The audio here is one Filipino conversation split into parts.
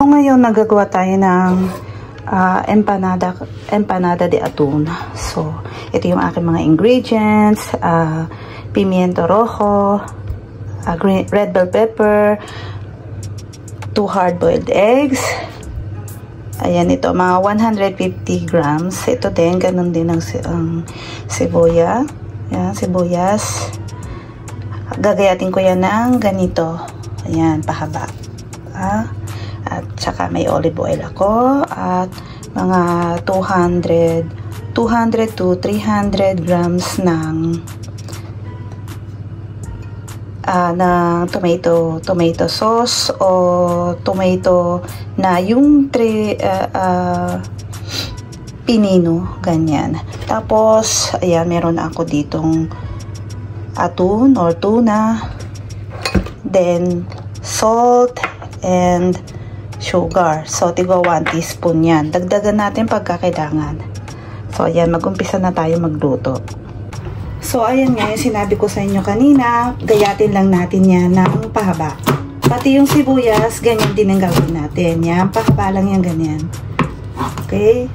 ngayon nagagawa tayo ng empanada de atún. So, ito yung aking mga ingredients. Pimiento rojo, red bell pepper, 2 hard-boiled eggs. Ayan, ito, mga 150 grams. Ito din, ganun din ang seboya. Ayan, sibuyas. Gagayatin ko yan ng ganito. Ayan, pahaba. At saka may olive oil ako. At mga 200 to 300 grams ng tomato sauce o tomato na yung pinino, ganyan. Tapos, ayan, meron ako ditong atún or tuna, then salt and sugar. So, tigo 1 teaspoon yan. Dagdagan natin pagka kailangan. So, ayan, mag-umpisa na tayo magluto. So, ayan nga yung sinabi ko sa inyo kanina, gayatin lang natin yan ng pahaba. Pati yung sibuyas, ganyan din ang gawin natin. Yan, pahaba lang yan, ganyan. Okay?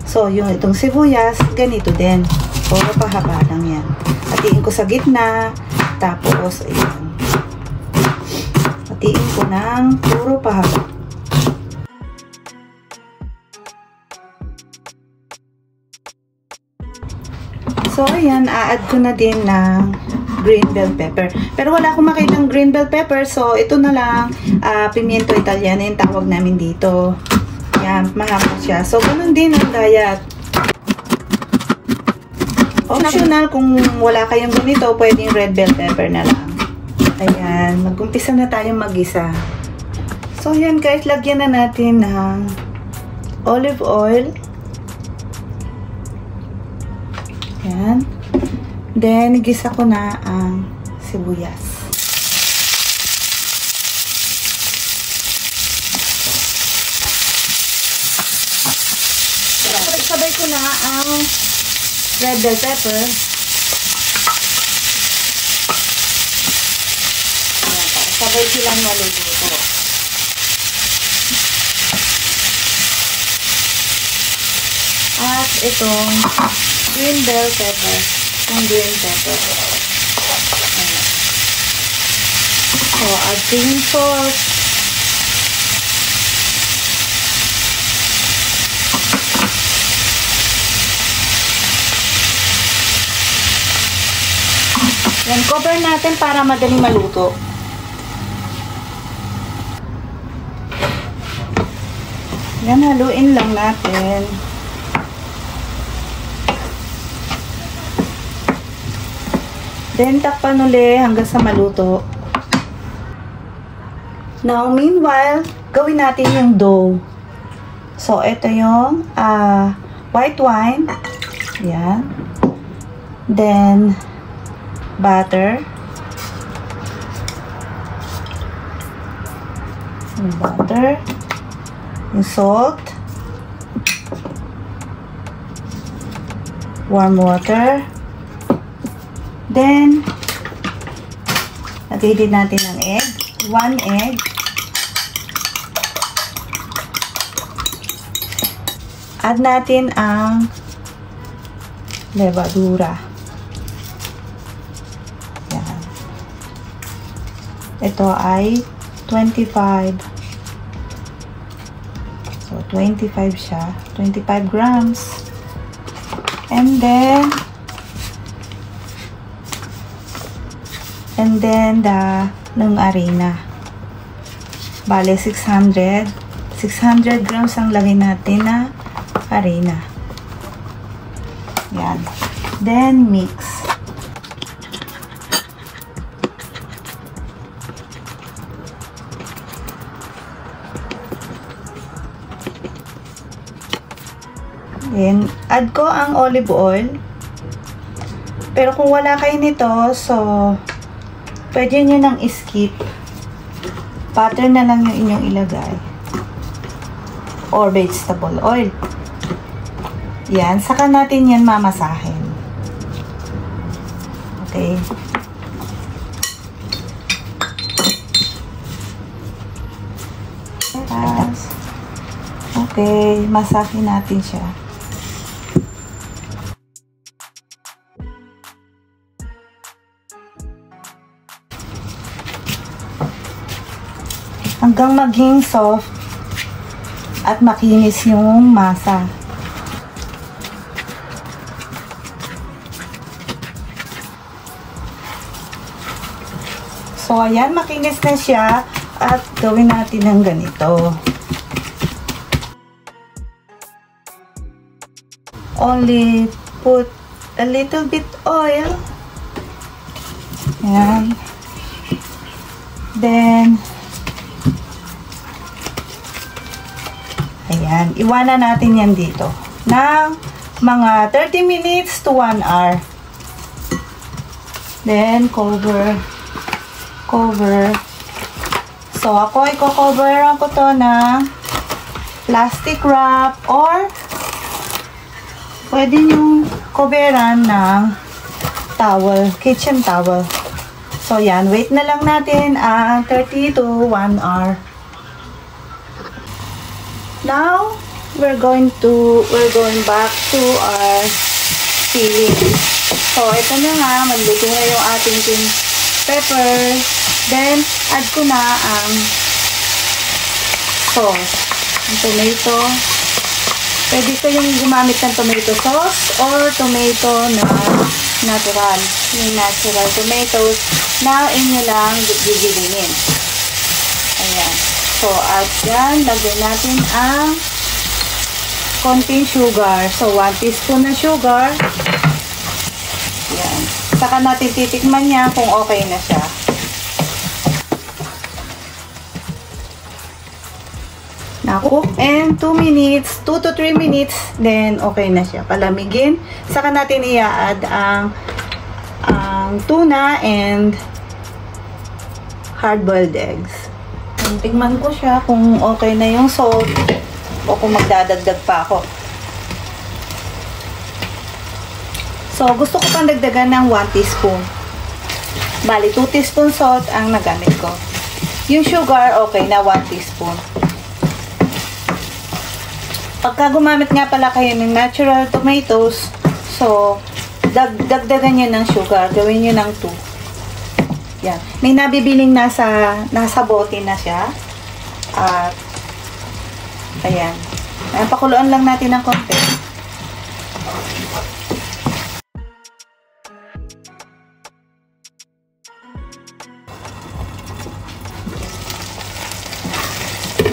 So, yung itong sibuyas, ganito din. Puro pahaba lang yan. Hatiin ko sa gitna, tapos, ayan. Hatiin ko ng puro pahaba. So, ayan, a-add ko na din ng green bell pepper. Pero wala akong makitang green bell pepper, so ito na lang, pimiento italiano yung tawag namin dito. Ayan, mahapon siya. So, ganun din ang gayat. Optional, kung wala kayong ganito, pwedeng red bell pepper na lang. Ayan, mag-umpisa na tayong mag-isa. So, ayan guys, lagyan na natin ng olive oil. Ayan. Then, igisa ko na ang sibuyas. Sabay ko na ang red bell pepper. Ayan, sabay silang maluluto. At itong green bell pepper. Yung green pepper. Ayan. So, add ko yung sauce. Yan, cover natin para madali maluto. Yan, haluin lang natin. Then, takpan ulit hanggang sa maluto. Now, meanwhile, gawin natin yung dough. So, ito yung white wine. Ayan. Then, butter. Yung butter. Yung salt. Warm water. Then, lagay din natin ng egg. 1 egg. Add natin ang levadura. Yan. Ito ay 25. So, 25 siya. 25 grams. And then, ng harina. Bale, 600 grams ang lagay natin na harina. Yan. Then, mix. Then, add ko ang olive oil. Pero kung wala kayo nito, so, pwede nyo nang skip. Butter na lang yung inyong ilagay. Or vegetable oil. Yan. Saka natin yan mamasahin. Okay. Tapos, okay, masahin natin siya. Hanggang maging soft at makinis yung masa. So, ayan, makinis na siya at gawin natin ng ganito. Only put a little bit oil. Ayan. Then, ayan, iwanan natin yan dito ng mga 30 minutes to 1 hour. Then, cover. So, ako i-coveran ko to ng plastic wrap or pwede nyo coveran ng towel, kitchen towel. So, yan. Wait na lang natin ang 30 to 1 hour. Now, we're going back to our filling. So, ito na nga, magluto na yung ating pepper. Then, add ko na ang sauce. Ang tomato. Pwede ko yung gumamit ng tomato sauce or tomato na natural. Yung natural tomatoes na inyo lang gigilingin. Ayan. So, at yan, lagyan natin ang konting sugar. So, 1 teaspoon na sugar. Ayan. Saka natin titikman niya kung okay na siya. Na-cook and 2 minutes, 2 to 3 minutes, then okay na siya. Palamigin. Saka natin i-add ang tuna and hard-boiled eggs. Tingnan ko siya kung okay na yung salt o kung magdadagdag pa ako. So, gusto ko pang dagdagan ng 1 teaspoon. Bali, 2 teaspoon salt ang nagamit ko. Yung sugar, okay na 1 teaspoon. Pagka gumamit nga pala kayo ng natural tomatoes, so, dagdagan nyo ng sugar. Gawin nyo ng 2. Yan. May nabibiling nasa bote na siya. At, ayan. Pakuluan lang natin ng konti.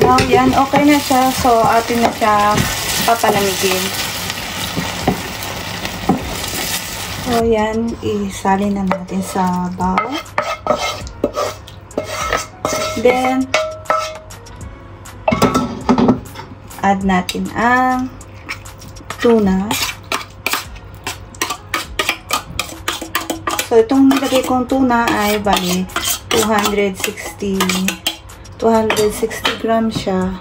Now, yan. Okay na siya. So, atin na siya papalamigin. So, yan. Isalin na natin sa bowl. Then, add natin ang tuna. So, itong nilagay kong tuna ay bali 260 grams siya.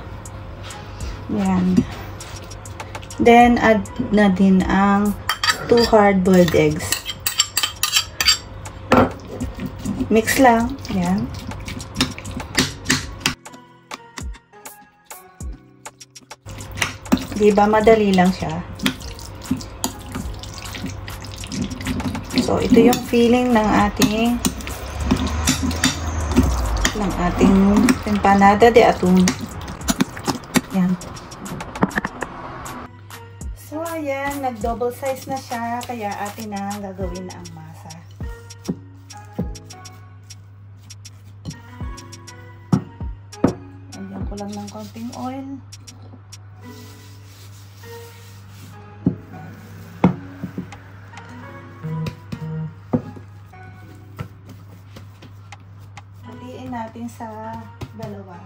Yan. Then, add na din ang 2 hard-boiled eggs. Mix lang. Yan. Diba, madali lang siya. So, ito yung filling ng ating empanada de atún. Yan. So, ayan, nag-double size na siya, kaya atin na gagawin na ang masa. Lagyan ko lang ng konting oil. Natin sa dalawa.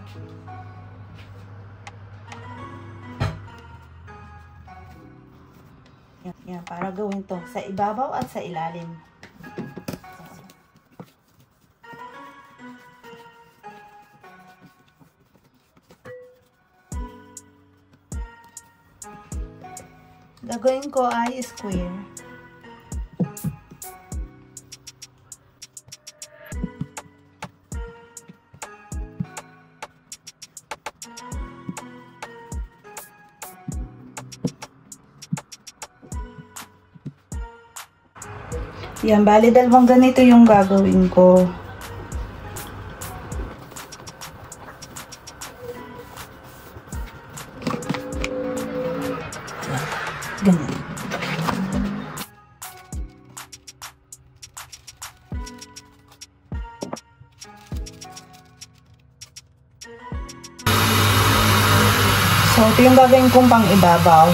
Yan, para gawin to sa ibabaw at sa ilalim. Gagawin ko ay square. Yan, bali dalawang ganito yung gagawin ko. Ganyan. So, ito yung gagawin kong pang ibabaw.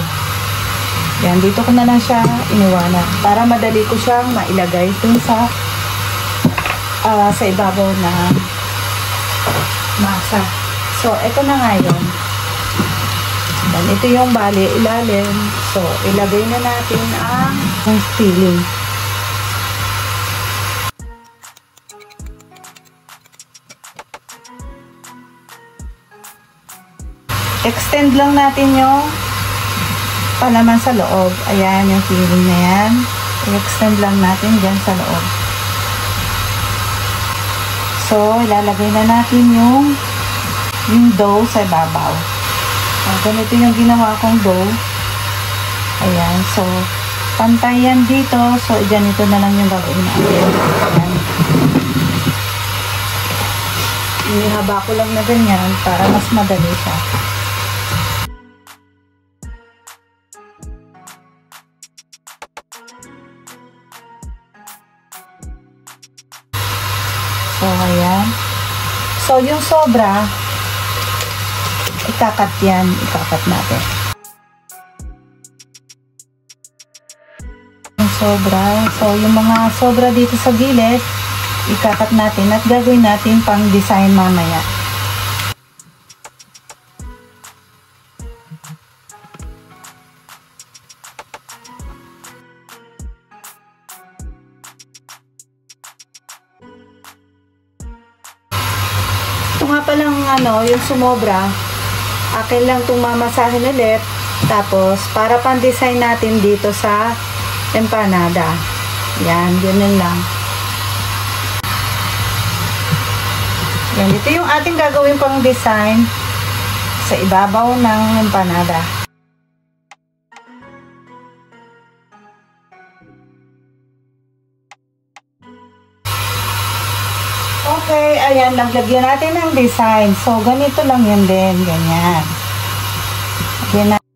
Yan, dito ko na lang siya iniwanan para madali ko siyang mailagay dun sa ibabaw na masa. So, ito na nga yun. Then, ito yung bali ilalim. So, ilagay na natin ang filling. Extend lang natin yung palaman sa loob. Ayan, yung filling na yan. I-extend lang natin dyan sa loob. So, ilalagay na natin yung dough sa ibabaw. Ganito yung ginawa kong dough. Ayan, so, pantay yan dito. So, ganito na lang yung gagawin natin. Ayan. Ihaba ko lang na ganyan para mas madali siya. So, ayan. So, yung sobra, ikakat yan. Ikakat natin. Yung sobra. So, yung mga sobra dito sa gilid, ikakat natin at gagawin natin pang design mamaya. Ito nga palang yung sumobra, akin lang itong mamasahin ulit. Tapos, para pan-design natin dito sa empanada. Yan, ganun lang. Yan, ito yung ating gagawin pang design sa ibabaw ng empanada. Okay, ayan, naglagyan natin ng design. So, ganito lang yan din. Ganyan. Lagyan natin.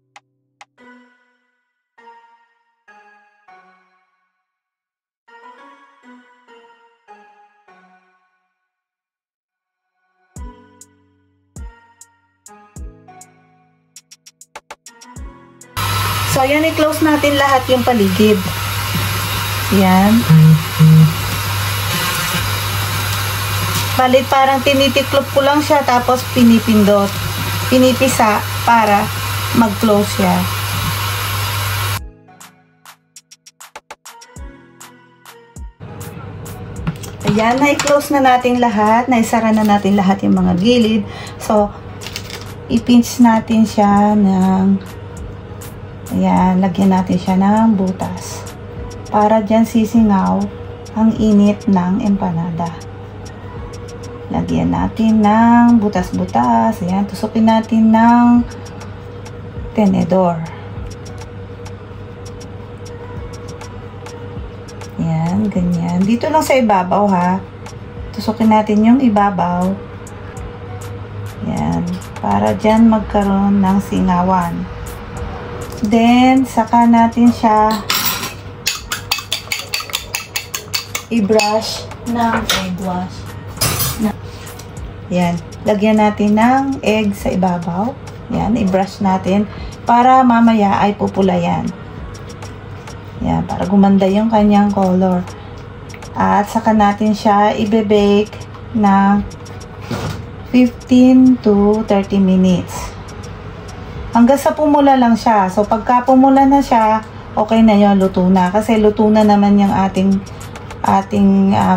So, ayan, i-close natin lahat yung paligid. Yan. Balit parang tinitiklop ko lang siya tapos pinipindot. Pinipisa para mag-close siya. Ayan, na-close na natin lahat. Naisara na natin lahat yung mga gilid. So, i-pinch natin siya ng ayan, lagyan natin siya ng butas. Para dyan sisingaw ang init ng empanada. Lagyan natin ng butas-butas. Ayan, tusukin natin ng tenedor. Ayan, ganyan. Dito lang sa ibabaw ha. Tusukin natin yung ibabaw. Ayan, para dyan magkaroon ng singawan. Then, saka natin siya i-brush ng egg wash. Yan, lagyan natin ng egg sa ibabaw. Yan, i-brush natin para mamaya ay pupula yan. Yan, para gumanda yung kanyang color. At saka natin siya i-bake ng 15 to 30 minutes. Hanggang sa pumula lang siya. So, pagka pumula na siya, okay na yun, luto na. Kasi luto na naman yung ating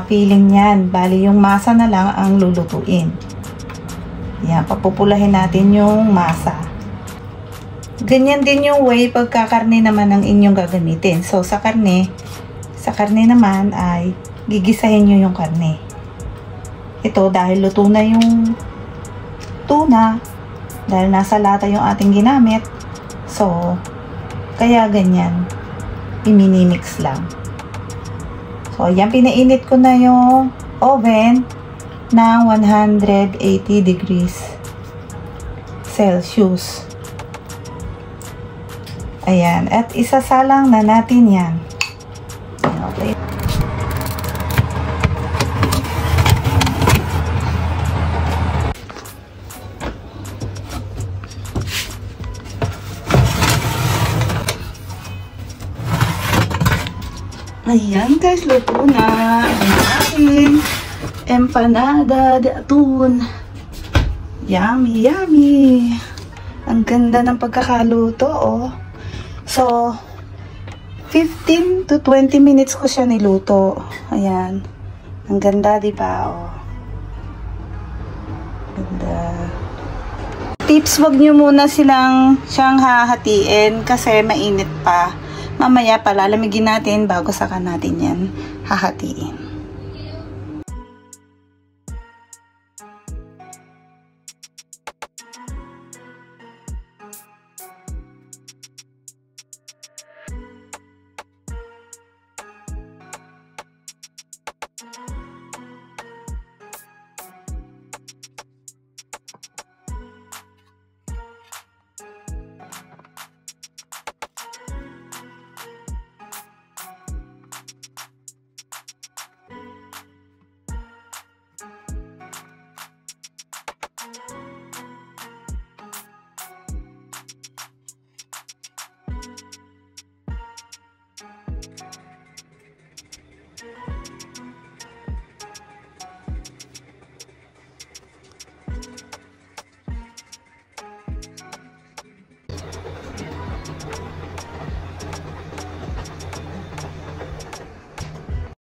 filling yan. Bali, yung masa na lang ang lulutuin. Yan, papupulahin natin yung masa. Ganyan din yung way pagkakarne naman ang inyong gagamitin. So, sa karne naman ay gigisahin nyo yung karne. Ito, dahil luto na yung tuna, dahil nasa lata yung ating ginamit, so, kaya ganyan, i-mini-mix lang. So, yan, pinainit ko na yung oven ng 180 degrees Celsius. Ayan. At isasalang na natin yan. Okay. Ayan guys, luto na ang ating empanada de atun. Yummy, yummy. Ang ganda ng pagkakaluto, oh. So, 15 to 20 minutes ko siya niluto. Ayan. Ang ganda, diba, oh. Ganda. Tips, wag nyo muna siyang hahatiin kasi mainit pa. Mamaya palalamigin natin bago saka natin yan hahatiin.